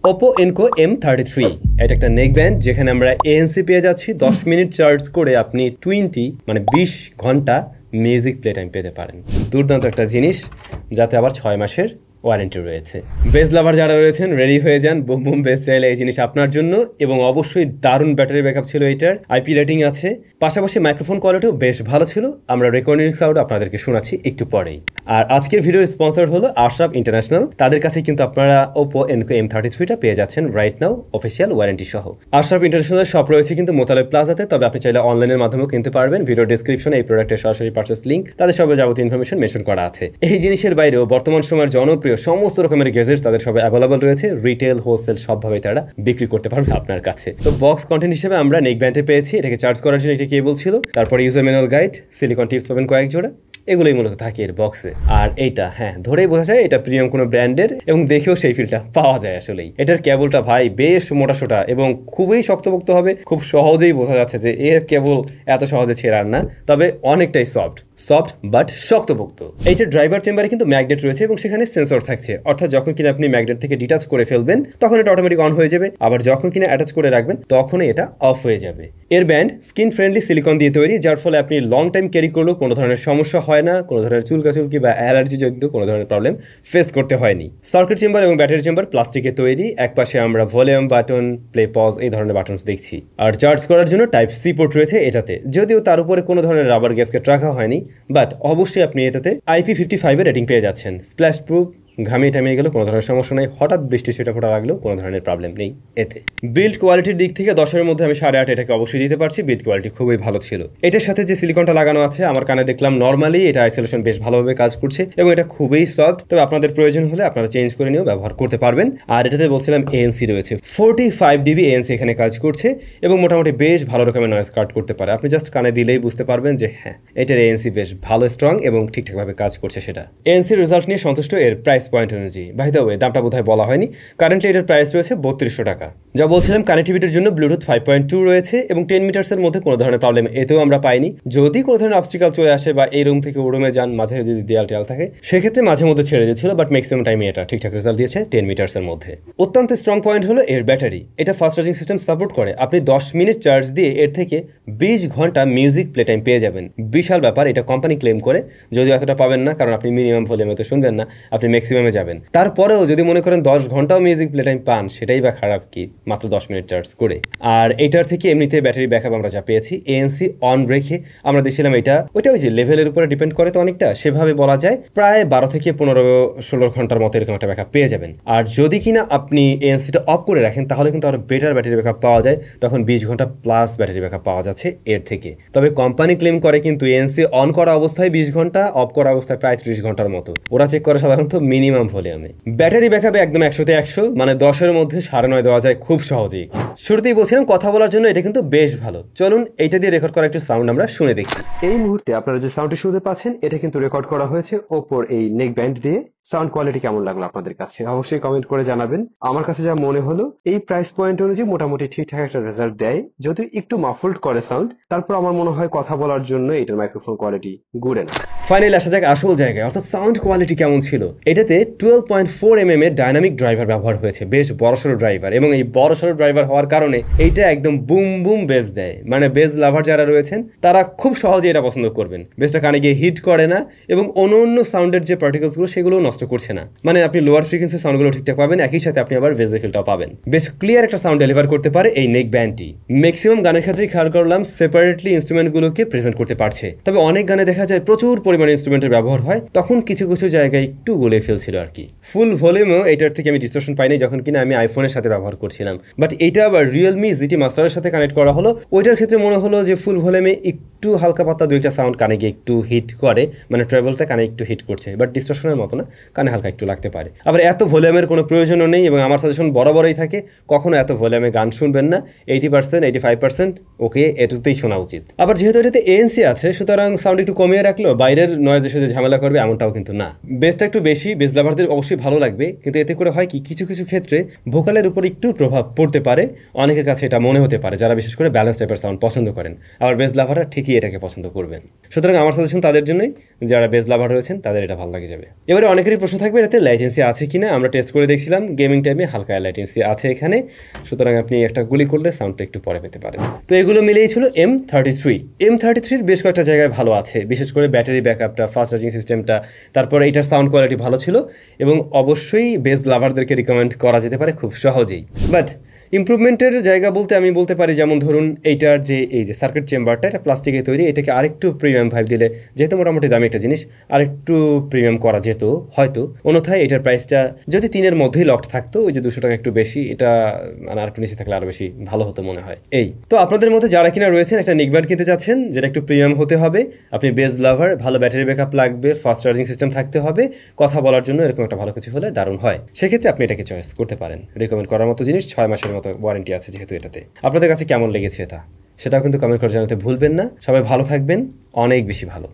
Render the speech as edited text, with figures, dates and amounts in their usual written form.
Oppo Enco M33 এটা একটা neck band যেখানে আমরা ANC পেয়ে যাচ্ছি 10 মিনিট চার্জ করে আপনি 20 ঘন্টা মিউজিক প্লে টাইম পেতে পারেন। দুর্দান্ত একটা জিনিস, যাতে আবার 6 মাসের ওয়ারেন্টি রয়েছে। বেস লাভার যারা রয়েছেন রেডি হয়ে যান, বুম বুম বেস চাইলে এই জিনিস আপনার জন্য। এবং অবশ্যই দারুণ ব্যাটারি ব্যাকআপ ছিল এটার, IP রেটিং আছে, পাশাপাশি মাইক্রোফোন কোয়ালিটিও বেশ ভালো ছিল। আমরা রেকর্ডিং সাউন্ড আপনাদেরকে শোনাচ্ছি একটু পরেই। আর আজকের ভিডিওর স্পন্সর হলো আশরাফ ইন্টারন্যাশনাল। তাদের কাছে কিন্তু আপনারা Oppo Enco M33টা পেয়ে যাচ্ছেন রাইট নাও অফিসিয়াল ওয়ারেন্টি সহ। আশরাফ ইন্টারন্যাশনাল শপ রয়েছে কিন্তু মোতালেব প্লাজাতে, তবে আপনি চাইলে অনলাইনের মাধ্যমেও কিনতে পারবেন। ভিডিও ডেসক্রিপশনে এই প্রোডাক্টের সরাসরি পারচেজ লিঙ্ক, তাদের সব যাবতীয় ইনফরমেশন মেনশন করা আছে। এই জিনিসের বাইরেও বর্তমান সময়ের জনপ্রিয় সমস্ত রকমের গ্যাজেটস তাদের সব অ্যাভেলেবল রয়েছে। রিটেল, হোলসেল সবভাবে তারা বিক্রি করতে পারবে আপনার কাছে। তো বক্স কন্টেন্ট হিসেবে আমরা নেক ব্যান্ডে পেয়েছি, এটাকে চার্জ করার জন্য এটা কেবল ছিল, তারপরে user manual guide, silicone tips পাবেন কয়েক জোড়া, এগুলোই মূলত থাকে এর বক্সে। আর এইটা ধরেই বোঝা যায় এটা প্রিমিয়াম কোনো ব্র্যান্ডের, এবং দেখেও সেই ফিলটা পাওয়া যায় আসলেই। এটার কেবলটা ভাই বেশ মোটাসোটা এবং খুবই শক্তপোক্ত হবে, খুব সহজেই বোঝা যাচ্ছে যে এর কেবল এত সহজে ছেড়ার না, তবে অনেকটাই সফট বাট শক্তপোক্ত। এইটার ড্রাইভার চেম্বারে কিন্তু ম্যাগনেট রয়েছে এবং সেখানে সেন্সর থাকছে, অর্থাৎ যখন কিনা আপনি ম্যাগনেট থেকে ডিটাচ করে ফেলবেন তখন এটা অটোমেটিক অন হয়ে যাবে, আবার যখন কিনা অ্যাটাচ করে রাখবেন তখনই এটা অফ হয়ে যাবে। এর ব্যান্ড স্কিন ফ্রেন্ডলি সিলিকন দিয়ে তৈরি, যার ফলে আপনি লং টাইম ক্যারি করলেও কোনো ধরনের সমস্যা হয় না, কোনো ধরনের চুলকাচুলকি বা অ্যালার্জি জনিত কোনো ধরনের প্রবলেম ফেস করতে হয়নি। সার্কিট চেম্বার এবং ব্যাটারি চেম্বার প্লাস্টিকের তৈরি, একপাশে আমরা ভলিউম বাটন, প্লে পজ এই ধরনের বাটন দেখছি। আর চার্জ করার জন্য টাইপ সি পোর্ট রয়েছে এটাতে, যদিও তার উপরে কোনো ধরনের রাবার গ্যাসকেট রাখা হয়নি, বাট অবশ্যই আপনি এটাতে IP55 এর রেটিং পেয়ে যাচ্ছেন। স্প্ল্যাশ প্রুফ, ঘামিয়ে টামিয়ে গেলেও কোনো ধরনের সমস্যা নেই, হঠাৎ বৃষ্টি সেটা ফোটা লাগলেও কোনো ধরনের প্রবলেম নেই এতে। বিল্ড কোয়ালিটির দিক থেকে 10-এর মধ্যে আমি 8.5 এটাকে অবশ্যই দিতে পারছি। বিল্ড কোয়ালিটি খুবই ভালো ছিল। এটার সাথে যে সিলিকনটা লাগানো আছে আমার কানে দেখলাম নর্মালি এটা আইসোলেশন বেশ ভালোভাবে কাজ করছে এবং এটা খুবই সফট, তবে আপনাদের প্রয়োজন হলে আপনারা চেঞ্জ করে নিয়েও ব্যবহার করতে পারবেন। আর এটাতে বলছিলাম ANC রয়েছে, 45 dB ANC এখানে কাজ করছে এবং মোটামুটি বেশ ভালো রকমের নয়েজ কাট করতে পারে। আপনি জাস্ট কানে দিলেই বুঝতে পারবেন যে এটার ANC বেশ ভালো, স্ট্রং এবং ঠিকঠাকভাবে কাজ করছে সেটা। ANC রেজাল্ট নিয়ে সন্তুষ্ট এর প্রাইস পয়েন্ট অনুযায়ী। বাই দ্য ওয়ে, দামটা বোধহয় বলা হয়নি, কারেন্টলি এটার প্রাইস রয়েছে 3200 টাকা। যা বলছিলাম, কানেক্টিভিটির জন্য ব্লুটুথ 5.2 রয়েছে এবং 10 মিটার্সের মধ্যে কোনো ধরনের প্রবলেম এতেও আমরা পাইনি। যদি কোনো ধরনের অবস্টিকাল চলে আসে বা এই রুম থেকে ও রুমে যান, মাঝে যদি দেয়াল টেয়াল থাকে, সেক্ষেত্রে মাঝে মধ্যে ছেড়ে দিয়েছিল, বাট ম্যাক্সিমাম টাইমে এটা ঠিকঠাক রেজাল্ট দিয়েছে 10 মিটার্সের মধ্যে। অত্যন্ত স্ট্রং পয়েন্ট হলো এর ব্যাটারি। এটা ফাস্ট চার্জিং সিস্টেম সাপোর্ট করে, আপনি 10 মিনিট চার্জ দিয়ে এর থেকে 20 ঘন্টা মিউজিক প্লে টাইম পেয়ে যাবেন। বিশাল ব্যাপার, এটা কোম্পানি ক্লেম করে, যদিও এতটা পাবেন না কারণ আপনি মিনিমাম ভলিউমে তো শুনবেন না, আপনি ম্যাক্সিমামে যাবেন। তারপরেও যদি মনে করেন 10 ঘন্টাও মিউজিক প্লে টাইম পান, সেটাই বা খারাপ কি, মাত্র 10 মিনিট চার্জ করে। আর এটার থেকে এমনিতে ব্যাটারি ব্যাকআপ আমরা যা পেয়েছি, ANC অন রেখে আমরা দেখছিলাম ওইটা ওই যে লেভেলের উপরে ডিপেন্ড করে, তো অনেকটা সেভাবে বলা যায় প্রায় 12 থেকে 15-16 ঘন্টার মতো এরকম একটা ব্যাকআপ পেয়ে যাবেন। আর যদি কিনা আপনি ANCটা অফ করে রাখেন তাহলে কিন্তু আরো বেটার ব্যাটারি ব্যাকআপ পাওয়া যায়, তখন 20 ঘন্টা প্লাস ব্যাটারি ব্যাকআপ পাওয়া যাচ্ছে এর থেকে। তবে কোম্পানি ক্লেম করে কিন্তু ANC অন করা অবস্থায় 20 ঘন্টা, অফ করা অবস্থায় প্রায় 30 ঘন্টার মতো। ওরা চেক করে সাধারণত মিনিমাম ভলিউমে। ব্যাটারি ব্যাকআপে একদম 100-তে 100, মানে 10-এর মধ্যে 9.5 দেওয়া যায় খুব সহজেই। শুরুতেই বলছিলাম কথা বলার জন্য এটা কিন্তু বেশ ভালো। চলুন এইটা দিয়ে রেকর্ড করা একটু সাউন্ড আমরা শুনে দেখি। এই মুহূর্তে আপনারা যে সাউন্ডটি শুনতে পাচ্ছেন, এটা কিন্তু রেকর্ড করা হয়েছে ওপোর এই নেক ব্যান্ড দিয়ে। সাউন্ড কোয়ালিটি কেমন লাগলো আপনাদের কাছে অবশ্যই কমেন্ট করে জানাবেন। আমার কাছে যা মনে হলো, এই প্রাইস পয়েন্ট অনুযায়ী মোটামুটি ঠিকঠাক একটা রেজাল্ট দেয়, যদিও একটু মাফল্ড করে সাউন্ড, তারপর আমার মনে হয় কথা বলার জন্য এটার মাইক্রোফোন কোয়ালিটি গুড না। ফাইনালি আসা যাক আসল জায়গায়, অর্থাৎ সাউন্ড কোয়ালিটি কেমন ছিল। এটাতে 12.4 mm এর ডাইনামিক ড্রাইভার ব্যবহার হয়েছে, বেশ বড়সড় ড্রাইভার, এবং এই বড়সড় ড্রাইভার হওয়ার কারণে এইটা একদম বুম বুম বেস দেয়। মানে বেস লাভার যারা রয়েছেন তারা খুব সহজে এটা পছন্দ করবেন। বেসটা কানে গিয়ে হিট করে না এবং অন্য সাউন্ডের যে পার্টিকেলস গুলো সেগুলো নষ্ট করছে না, মানে আপনি লোয়ার ফ্রিকোয়েন্সি সাউন্ডগুলো ঠিকঠাক পাবেন, একই সাথে আপনি আবার বেস ফিলটাও পাবেন। বেশ ক্লিয়ার একটা সাউন্ড ডেলিভার করতে পারে এই নেক ব্যান্ডটি। ম্যাক্সিমাম গানের ক্ষেত্রেই খেয়াল করলাম সেপারেটলি ইনস্ট্রুমেন্টগুলোকে প্রেজেন্ট করতে পারছে, তবে অনেক গানে দেখা যায় প্রচুর পরিমাণে ইনস্ট্রুমেন্টের ব্যবহার হয়, তখন কিছু কিছু জায়গায় একটু গলে ফেলছিল আর কি। ফুল ভলিউমেও এটার থেকে আমি ডিসটরশন পাইনি যখন কিনা আমি আইফোনের সাথে ব্যবহার করছিলাম, বাট এটা আবার রিয়েলমি GT মাস্টারের সাথে কানেক্ট করা হলো, ওইটার ক্ষেত্রে মনে হলো যে ফুল ভলিউমে একটু হালকা পাতলা 2-একটা সাউন্ড কানে গিয়ে একটু হিট করে, মানে ট্রেবলটা কানে একটু হিট করছে, বাট ডিসটরশনের মতো না, কানে হালকা একটু লাগতে পারে। আবার এত ভলিউমের কোনো প্রয়োজনও নেই, এবং আমার সাজেশন বরাবরই থাকে কখনো এত ভলিউমে গান শুনবেন না। 80%, 85% ওকে এটুতেই শোনা উচিত। আবার যেহেতু এটাতে ANC আছে, সুতরাং সাউন্ড একটু কমিয়ে রাখলো, বাইরের নয়েজ এসে যে ঝামেলা করবে এমনটাও কিন্তু না। বেসটা একটু বেশি, বেস লাভারদের অবশ্যই ভালো লাগবে, কিন্তু এতে করে হয় কি, কিছু কিছু ক্ষেত্রে ভোকালের উপর একটু প্রভাব পড়তে পারে, অনেকের কাছে এটা মনে হতে পারে যারা বিশেষ করে ব্যালেন্স টাইপের সাউন্ড পছন্দ করেন। আবার বেস লাভাররা ঠিকই অনেকেই এটাকে পছন্দ করবেন। সুতরাং আমার সাজেশন তাদের জন্যই, যারা বেজ লাভার রয়েছেন তাদের এটা ভালো লাগে যাবে। এবারে অনেকেরই প্রশ্ন থাকবে এটাতে ল্যাটেন্সি আছে কিনা। আমরা টেস্ট করে দেখছিলাম, গেমিং টাইমে হালকা ল্যাটেন্সি আছে এখানে, সুতরাং আপনি একটা গুলি করলে সাউন্ডটা একটু পরে পেতে পারেন। তো এগুলো মিলেই ছিল M33 বেশ কয়েকটা জায়গায় ভালো আছে, বিশেষ করে ব্যাটারি ব্যাকআপটা, ফাস্ট চার্জিং সিস্টেমটা, তারপরে এটার সাউন্ড কোয়ালিটি ভালো ছিল এবং অবশ্যই বেজ লাভারদেরকে রিকমেন্ড করা যেতে পারে খুব সহজেই। বাট ইমপ্রুভমেন্টের জায়গা বলতে আমি বলতে পারি, যেমন ধরুন এইটার যে এই যে সার্কিট চেম্বারটা, এটা প্লাস্টিকের তৈরি, এটাকে আরেকটু প্রিমিয়াম ভাইব দিলে, যেহেতু মোটামুটি দামি একটা জিনিস, আরেকটু প্রিমিয়াম করা যেত হয়তো। অন্যথায় এটার প্রাইসটা যদি 3-এর মধ্যেই লকড থাকতো, ওই যে 200 টাকা একটু বেশি, এটা মানে আরেকটু নিচে থাকলে আরও বেশি ভালো হতো মনে হয়। এই তো আপনাদের মধ্যে যারা কিনা রয়েছেন একটা নেকব্যান্ড কিনতে চাচ্ছেন যেটা একটু প্রিমিয়াম হতে হবে, আপনি বেজ লাভার, ভালো ব্যাটারি ব্যাকআপ লাগবে, ফাস্ট চার্জিং সিস্টেম থাকতে হবে, কথা বলার জন্য এরকম একটা ভালো কিছু হলে দারুণ হয়, সেক্ষেত্রে আপনি এটাকে চয়েস করতে পারেন। রেকমেন্ড করার মতো জিনিস, 6 মাসের মতো ওয়ারেন্টি আছে যেহেতু এটাতে। আপনাদের কাছে কেমন লেগেছে এটা, সেটাও কিন্তু কমেন্ট করে জানাতে ভুলবেন না। সবাই ভালো থাকবেন, অনেক বেশি ভালো।